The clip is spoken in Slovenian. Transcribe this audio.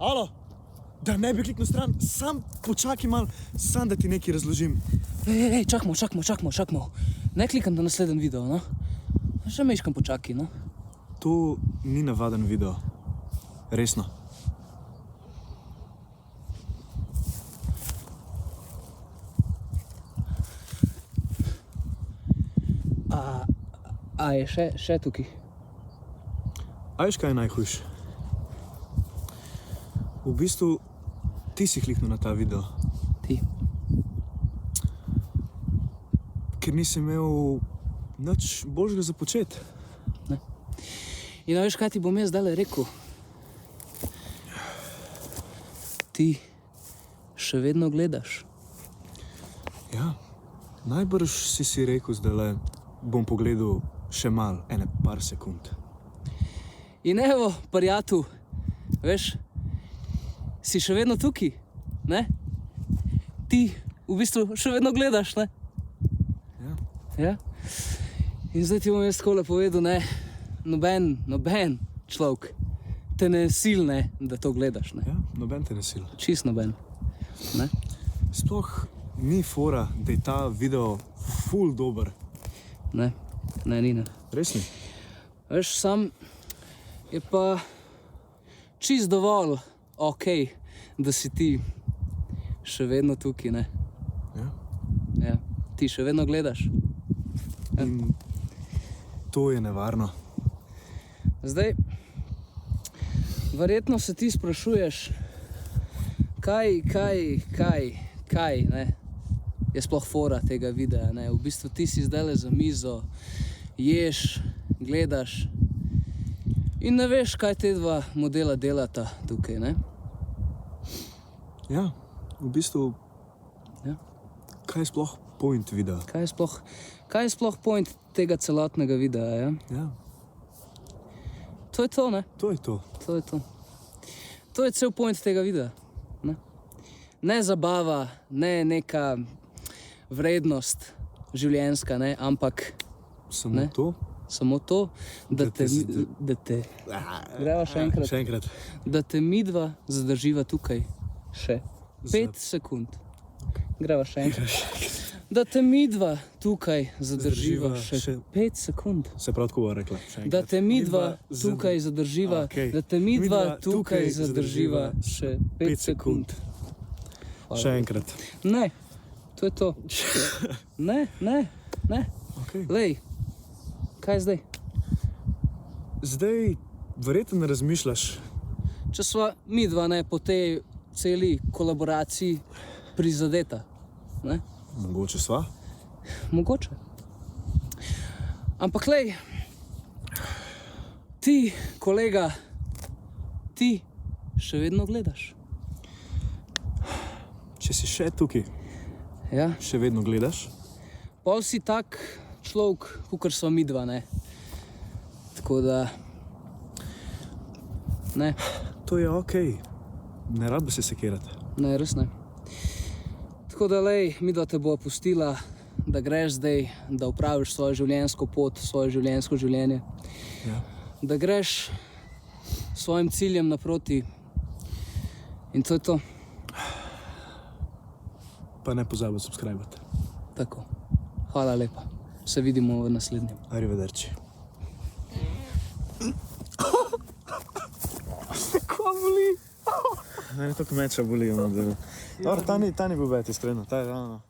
Alo, da ne bi kliknil stran, sam počakaj malo, sam da ti nekaj razložim. Ej, čakamo. Ne klikam na naslednji video, no. Še meškam počakaj, no. To ni navaden video. Resno. A je še tukaj? A veš, kaj je najhujš? V bistvu, ti si kliknil na ta video. Ti. Ker nisi imel nič boljšega za početi. Ne. In veš, kaj ti bom jaz zdajle rekel? Ti še vedno gledaš. Ja, najbrž si rekel zdajle, bom pogledal še malo, ene par sekund. In evo, prijatu, veš, si še vedno tukaj, ne? Ti v bistvu še vedno gledaš, ne? Ja. Ja? In zdaj ti bom jaz takole povedal, ne? Noben človek te ne sil, ne, da to gledaš, ne? Ja, noben te ne sil. Čist noben, ne? Sploh ni fora, da je ta video ful dober. Ne, ni. Res ni? Veš, sam je pa čist dovolj okej, da si ti še vedno tukaj, ne? Ja. Ja, ti še vedno gledaš. In to je nevarno. Zdaj, verjetno se ti sprašuješ, kaj, ne, je sploh fora tega videa, ne? V bistvu ti si zdajle za mizo, ješ, gledaš in ne veš, kaj te dva modela delata tukaj, ne? Ja, v bistvu, Ja. kaj je sploh point videa? Kaj je sploh point tega celotnega videa, ja? Ja, To je to, ne? to je to. To je to. To je cel point tega videa, ne? Ne zabava, ne neka vrednost življenjska, ne? Ampak Samo Ne. to. samo to, da te... Greva še enkrat. Še enkrat. Da te midva zadrživa tukaj še 5 sekund. Greva še enkrat. Da te midva tukaj zadrživa še 5 sekund. Se prav tako bo rekla. Še enkrat. Da te midva tukaj zadrživa, Okej. da te midva Midva tukaj tukaj zadrživa zadrživa še 5 sekund. Še enkrat. Ne, to je to. Ne. Okay. Lej, kaj zdaj? Zdaj verjetno razmišljaš. Če sva midva, ne, po tej celi kolaboraciji prizadeta, ne? Mogoče sva. Mogoče. Ampak lej, ti, kolega, ti še vedno gledaš. Če si še tukaj, Ja? še vedno gledaš. Pol si tak človek, kakor sva midva, ne? Tako da... Ne, To je okej. Ne rad bi se sekirati. ne, res ne. Tako da, lej, midva te bo pustila, da greš zdaj, da opraviš svojo življenjsko pot, svoje življenjsko življenje. Ja. Da greš svojim ciljem naproti. In to je to. Pa ne pozabi subscribati. Tako. Hvala lepa. Se vidimo v naslednjem. Arrivederci. Kva boli? Mene to kmeča boli. Dobro, ta ni bil bed, iskreno. Ta je ravno.